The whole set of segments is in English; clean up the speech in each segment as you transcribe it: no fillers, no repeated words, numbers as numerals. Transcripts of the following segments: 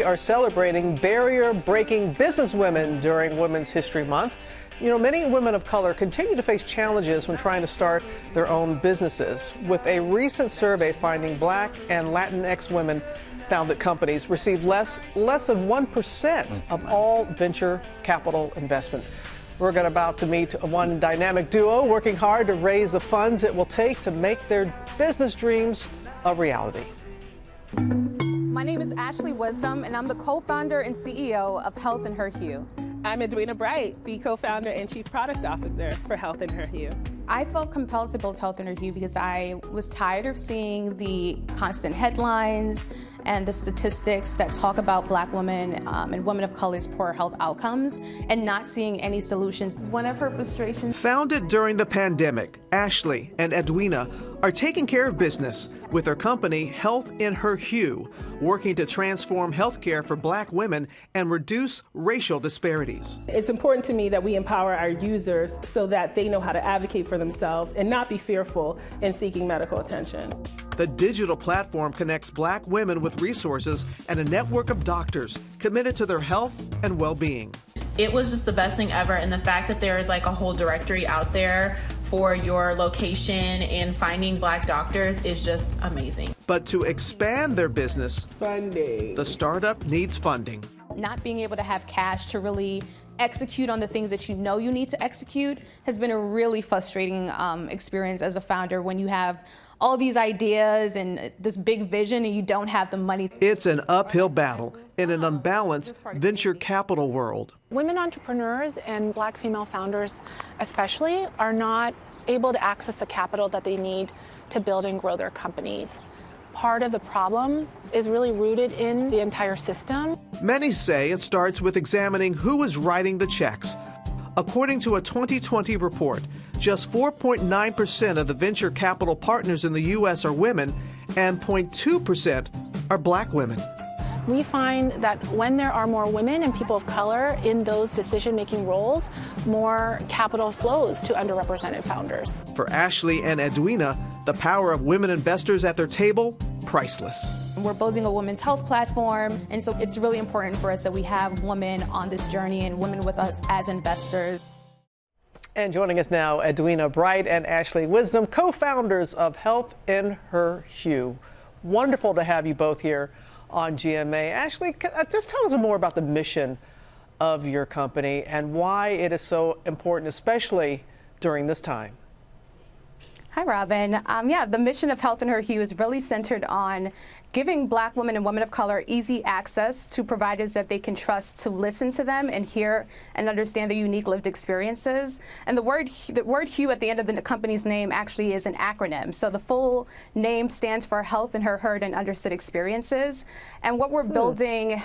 we are celebrating barrier-breaking businesswomen during Women's History Month. You know, many women of color continue to face challenges when trying to start their own businesses, with a recent survey finding Black and Latinx women founded companies receive less than 1% of all venture capital investment. We're about to meet one dynamic duo working hard to raise the funds it will take to make their business dreams a reality. My name is Ashlee Wisdom, and I'm the co-founder and CEO of Health and Her Hue. I'm Eddwina, the co-founder and chief product officer for Health and Her Hue. I felt compelled to build Health and Her Hue because I was tired of seeing the constant headlines and the statistics that talk about Black women and women of color's poor health outcomes and not seeing any solutions. One of her frustrations. Founded during the pandemic, Ashlee and Eddwina are taking care of business with their company Health in Her Hue, working to transform healthcare for Black women and reduce racial disparities. It's important to me that we empower our users so that they know how to advocate for themselves and not be fearful in seeking medical attention. The digital platform connects Black women with resources and a network of doctors committed to their health and well-being. It was just the best thing ever, and the fact that there is like a whole directory out there for your location and finding Black doctors is just amazing. But to expand their business, the startup needs funding. Not being able to have cash to really execute on the things that you know you need to execute has been a really frustrating experience as a founder when you have all these ideas and this big vision and you don't have the money. It's an uphill battle in an unbalanced venture capital world. Women entrepreneurs and Black female founders especially are not able to access the capital that they need to build and grow their companies. Part of the problem is really rooted in the entire system. Many say it starts with examining who is writing the checks. According to a 2020 report, just 4.9% of the venture capital partners in the U.S. are women, and 0.2% are Black women. We find that when there are more women and people of color in those decision-making roles, more capital flows to underrepresented founders. For Ashlee and Eddwina, the power of women investors at their table, priceless. We're building a women's health platform, and so it's really important for us that we have women on this journey and women with us as investors. And joining us now, Eddwina Bright and Ashlee Wisdom, co-founders of Health in Her Hue. Wonderful to have you both here on GMA. Ashlee, just tell us more about the mission of your company and why it is so important, especially during this time. Hi, Robin. Yeah, the mission of Health in Her Hue is really centered on giving Black women and women of color easy access to providers that they can trust to listen to them and hear and understand their unique lived experiences. And the word Hue at the end of the company's name actually is an acronym. So the full name stands for Health in Her Heard and Understood Experiences. And what we're building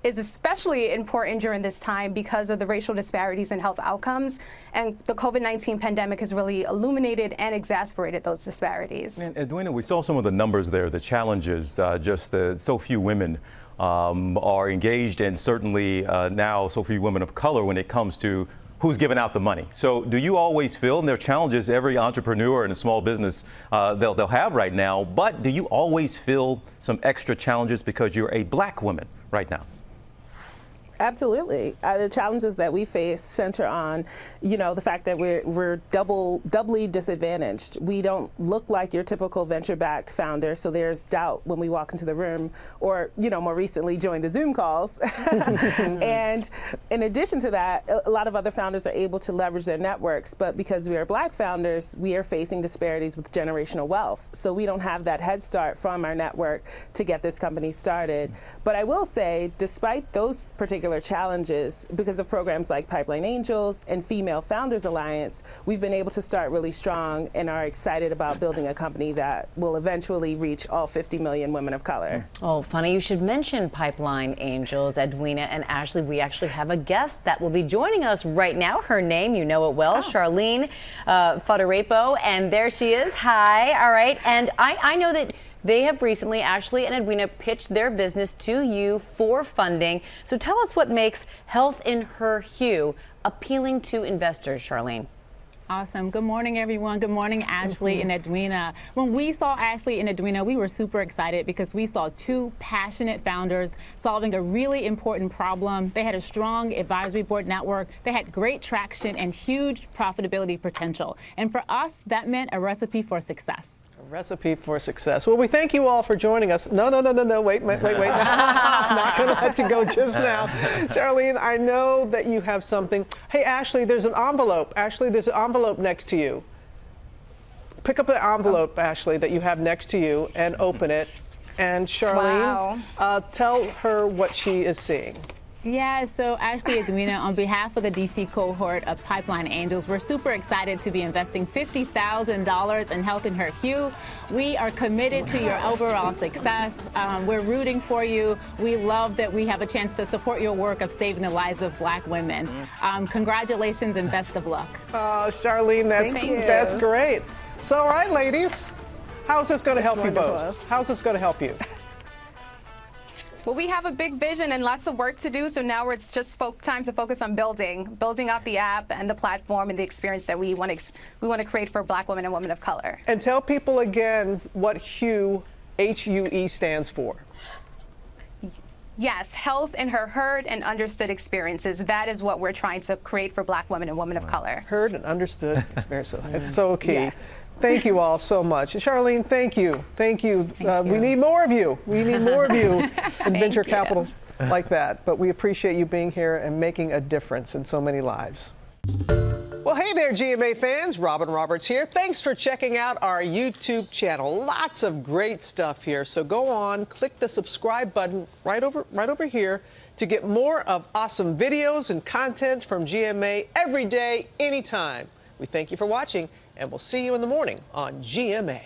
is especially important during this time because of the racial disparities in health outcomes. And the COVID-19 pandemic has really illuminated and exacerbated those disparities. And Eddwina, we saw some of the numbers there, the challenges, so few women are engaged, and certainly now so few women of color when it comes to who's giving out the money. So do you always feel, and there are challenges every entrepreneur in a small business they'll have right now, but do you always feel some extra challenges because you're a Black woman right now? Absolutely. The challenges that we face center on, the fact that we're doubly disadvantaged. We don't look like your typical venture-backed founder, so there's doubt when we walk into the room or, more recently join the Zoom calls. And in addition to that, a lot of other founders are able to leverage their networks, but because we are Black founders, we are facing disparities with generational wealth. So we don't have that head start from our network to get this company started. But I will say, despite those particular challenges, because of programs like Pipeline Angels and Female Founders Alliance, we've been able to start really strong and are excited about building a company that will eventually reach all 50 million women of color. Oh, funny you should mention Pipeline Angels, Eddwina and Ashlee. We actually have a guest that will be joining us right now. Her name, you know it well, Charlene Fotorepo, and there she is. Hi, all right. And I know that they have recently, Ashlee and Eddwina, pitched their business to you for funding. So tell us what makes Health in Her Hue appealing to investors, Charlene. Awesome. Good morning, everyone. Good morning, Ashlee and Eddwina. When we saw Ashlee and Eddwina, we were super excited because we saw two passionate founders solving a really important problem. They had a strong advisory board network. They had great traction and huge profitability potential. And for us, that meant a recipe for success. Recipe for success. Well, we thank you all for joining us. No, wait. I'm not going to let you go just now. Charlene, I know that you have something. Hey, Ashlee, there's an envelope. Ashlee, there's an envelope next to you. Pick up the envelope, Ashlee, that you have next to you and open it. And Charlene, tell her what she is seeing. Yeah, so Ashlee, Eddwina, on behalf of the DC cohort of Pipeline Angels, we're super excited to be investing $50,000 in Health in Her Hue. We are committed to your overall success. We're rooting for you. We love that we have a chance to support your work of saving the lives of Black women. Congratulations and best of luck. Charlene, that's great. So, all right, ladies, how's this going to help you both? How's this going to help you? Well, we have a big vision and lots of work to do, so now it's just time to focus on building out the app and the platform and the experience that we want to create for Black women and women of color. And tell people again what Hue, H-U-E, stands for. Yes, health in her heard and understood experiences. That is what we're trying to create for Black women and women of color. Heard and understood experiences. It's so key. Yes. Thank you all so much. Charlene, thank you. Thank you. We need more of you. We need more of you in venture capital like that. But we appreciate you being here and making a difference in so many lives. Well, hey there, GMA fans. Robin Roberts here. Thanks for checking out our YouTube channel. Lots of great stuff here. So go on, click the subscribe button right over here to get more of awesome videos and content from GMA every day, anytime. We thank you for watching, and we'll see you in the morning on GMA.